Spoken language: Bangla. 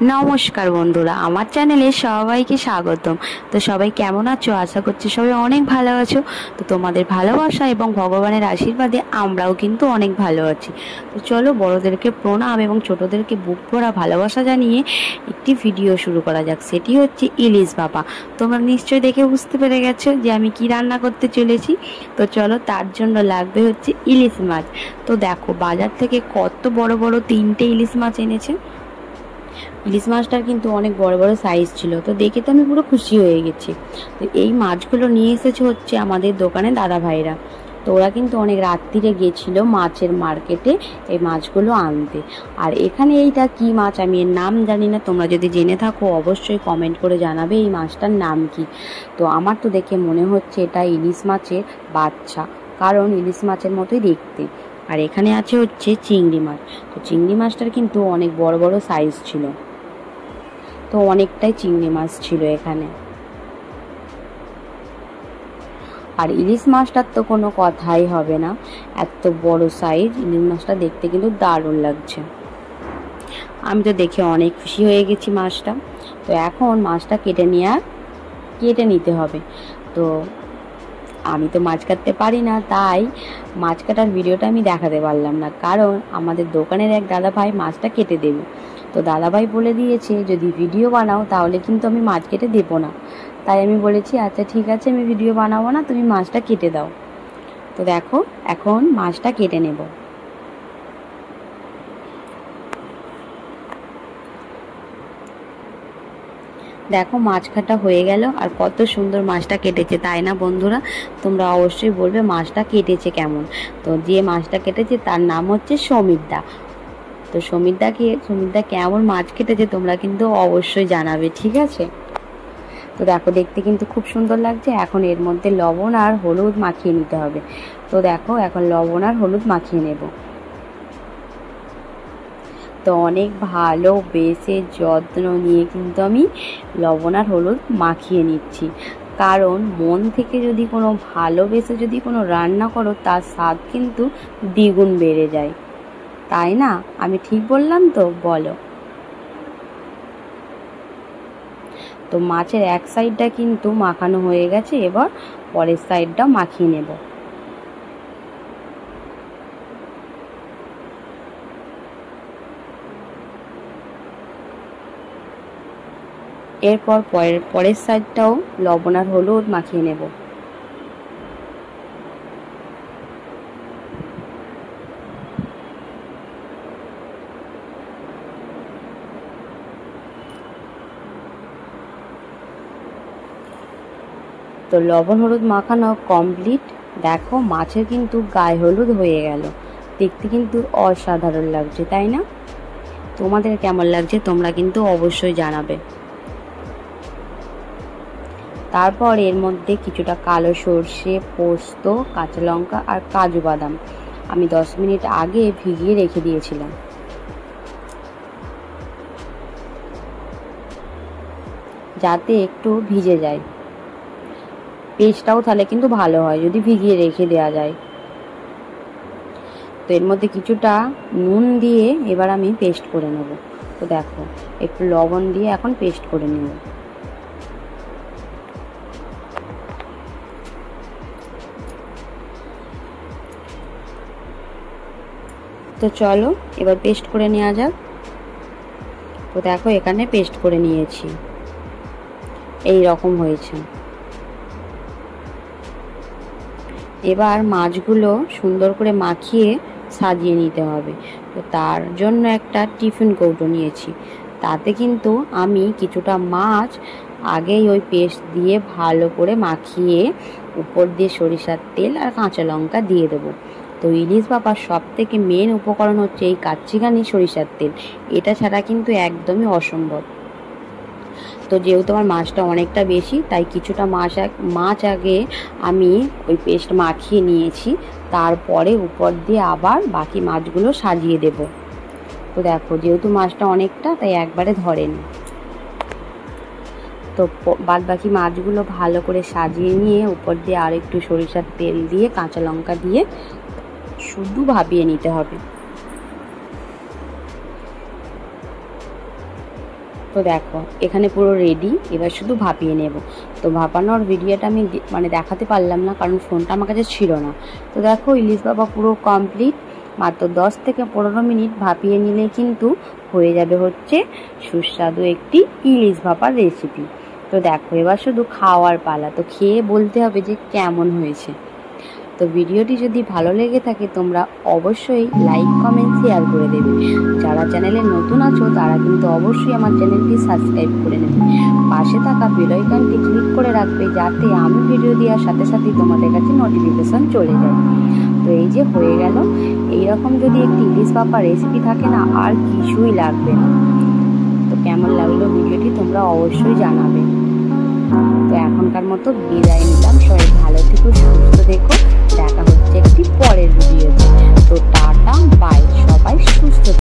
नमस्कार बंधुरा आमार चैनेले सबाइके स्वागतम। तो सबाई केमन आछो? आशा करछि सबाई अनेक भालो आछो। तो तोमादेर भालोबासा एबं भगवानेर आशीर्वादे आमराओ किन्तु अनेक भालो आछि। तो चलो बड़ोदेरके प्रणाम एबं छोटोदेरके बुक भरा भालोबासा जानिये एकटी भिडियो शुरू करा जाक। सेटी हच्छे इलिश भापा। तोमरा निश्चयई देखे बुझते पेरे गेछो जे आमि कि रान्ना करते चलेछि। तो चलो तार जोन्नो लागबे हच्छे इलिश माछ। तो देखो बाजार थेके कत बड़ बड़ तीनटे इलिश माछ এনেছে। ইলিশ মাছটার কিন্তু অনেক বড় বড় সাইজ ছিল। তো দেখে তো আমি পুরো খুশি হয়ে গেছি। তো এই মাছগুলো নিয়ে এসেছে হচ্ছে আমাদের দোকানে দাদা ভাইরা। তো ওরা কিন্তু অনেক রাত্রিরে গেছিল মাছের মার্কেটে এই মাছগুলো আনতে। আর এখানে এইটা কি মাছ আমি এর নাম জানি না, তোমরা যদি জেনে থাকো অবশ্যই কমেন্ট করে জানাবে এই মাছটার নাম কি। তো আমার তো দেখে মনে হচ্ছে এটা ইলিশ মাছের বাচ্চা, কারণ ইলিশ মাছের মতোই দেখতে। আর এখানে আছে হচ্ছে চিংড়ি মাছ। তো চিংড়ি মাছটার কিন্তু অনেক বড় বড় সাইজ ছিল। তো অনেকটাই চিংড়ি মাছ ছিল এখানে। আর ইলিশ মাছটার তো কোনো কথাই হবে না, এত বড় সাইজ ইলিশ মাছটা দেখতে কিন্তু দারুণ লাগছে। আমি তো দেখে অনেক খুশি হয়ে গেছি মাছটা। তো এখন মাছটা কেটে নিতে হবে। তো আমি তো মাছ কাটতে পারি না, তাই মাছ কাটার ভিডিওটা আমি দেখাতে পারলাম না, কারণ আমাদের দোকানের এক দাদা ভাই মাছটা কেটে দেবে। তো দাদা ভাই বলে দিয়েছে যদি ভিডিও বানাও তাহলে কিন্তু আমি মাছ কেটে দেবো না। তাই আমি বলেছি আচ্ছা ঠিক আছে, আমি ভিডিও বানাবো না, তুমি মাছটা কেটে দাও। তো দেখো এখন মাছটা কেটে নেব। দেখো মাছ কাটা হয়ে গেল। আর কত সুন্দর মাছটা কেটেছে, তাই না বন্ধুরা? তোমরা অবশ্যই বলবে মাছটা কেটেছে কেমন। তো যে মাছটা কেটেছে তার নাম হচ্ছে সমীর দা। তো সমীর দা কেমন মাছ কেটেছে তোমরা কিন্তু অবশ্যই জানাবে, ঠিক আছে? তো দেখো দেখতে কিন্তু খুব সুন্দর লাগছে। এখন এর মধ্যে লবণ আর হলুদ মাখিয়ে নিতে হবে। তো দেখো এখন লবণ আর হলুদ মাখিয়ে নেব। তো অনেক ভালো বেশে যত্ন নিয়ে কিন্তু আমি লবণ আর হলুদ মাখিয়ে নিচ্ছি, কারণ মন থেকে যদি কোনো ভালোবেসে যদি কোনো রান্না করো তার স্বাদ কিন্তু দ্বিগুণ বেড়ে যায়, তাই না? আমি ঠিক বললাম তো? বলো। তো মাছের এক সাইডটা কিন্তু মাখানো হয়ে গেছে, এবার পরের সাইডটা মাখিয়ে নেব। এরপর পরের সাইডটাও লবণ আর হলুদ মাখিয়ে নেব। তো লবণ হলুদ মাখানো কমপ্লিট। দেখো মাছের কিন্তু গায়ে হলুদ হয়ে গেল, দেখতে কিন্তু অসাধারণ লাগছে, তাই না? তোমাদের কেমন লাগছে তোমরা কিন্তু অবশ্যই জানাবে। তারপর এর মধ্যে কিছুটা কালো সর্ষে, পোস্ত, কাঁচা লঙ্কা আর কাজু বাদাম আমি 10 মিনিট আগে ভিজিয়ে রেখে দিয়েছিলাম, যাতে একটু ভিজে যায়। পেস্টটাও তাহলে কিন্তু ভালো হয় যদি ভিজিয়ে রেখে দেওয়া যায়। তো এর মধ্যে কিছুটা নুন দিয়ে এবার আমি পেস্ট করে নেব। তো দেখো একটু লবণ দিয়ে এখন পেস্ট করে নেব। তো চলো এবার পেস্ট করে নেওয়া যাক। তো দেখো এখানে পেস্ট করে নিয়েছি, এই রকম হয়েছে। এবার মাছগুলো সুন্দর করে মাখিয়ে সাজিয়ে নিতে হবে। তো তার জন্য একটা টিফিন কৌটো নিয়েছি, তাতে কিন্তু আমি কিছুটা মাছ আগেই ওই পেস্ট দিয়ে ভালো করে মাখিয়ে উপর দিয়ে সরিষার তেল আর কাঁচা লঙ্কা দিয়ে দেবো। তো ইলিশ ভাপার সব থেকে মেন উপকরণ হচ্ছে এই কাচ্চিঘানি সরিষার তেল, এটা ছাড়া কিন্তু একদমই অসম্ভব। তো যেহেতু আমার মাছটা অনেকটা বেশি, তাই কিছুটা মাছ আগে আমি ওই পেস্ট মাখিয়ে নিয়েছি, তারপরে উপর দিয়ে আবার বাকি মাছগুলো সাজিয়ে দেব। তো দেখো যেহেতু মাছটা অনেকটা, তাই একবারে ধরেনি। তো বাদ বাকি মাছগুলো ভালো করে সাজিয়ে নিয়ে উপর দিয়ে আর একটু সরিষার তেল দিয়ে কাঁচা লঙ্কা দিয়ে শুধু ভাপিয়ে নিতে হবে। তো দেখো এখানে পুরো রেডি, এবার শুধু ভাপিয়ে নেব। তো ভাপানোর ভিডিওটা আমি দেখাতে পারলাম না, কারণ ফোনটা আমার কাছে ছিল না। তো দেখো ইলিশ ভাপা পুরো কমপ্লিট। মাত্র 10 থেকে 15 মিনিট ভাপিয়ে নিলে কিন্তু হয়ে যাবে হচ্ছে সুস্বাদু একটি ইলিশ ভাপার রেসিপি। তো দেখো এবার শুধু খাওয়ার পালা, তো খেয়ে বলতে হবে যে কেমন হয়েছে। তো ভিডিওটি যদি ভালো লেগে থাকে তোমরা অবশ্যই লাইক কমেন্ট শেয়ার করে দেবে। যারা চ্যানেলে নতুন আছো তারা কিন্তু অবশ্যই আমার চ্যানেলটি সাবস্ক্রাইব করে নেবে। পাশে থাকা বেল আইকনটি ক্লিক করে রাখবে, যাতে আমি ভিডিও দেওয়ার সাথে সাথেই তোমাদের কাছে নোটিফিকেশন চলে যায়। তো এই যে হয়ে গেল। এইরকম যদি একটি ইলিশ ভাপা রেসিপি থাকে না, আর কিছুই লাগবে না। তো কেমন লাগলো ভিডিওটি তোমরা অবশ্যই জানাবে। তো এখনকার মতো বিদায় নিলাম। সবাই ভালো থেকো, সুস্থ থেকো। দেখা হচ্ছে একটি পরের ভিডিওতে। তো টাটা বাই, সবাই সুস্থ।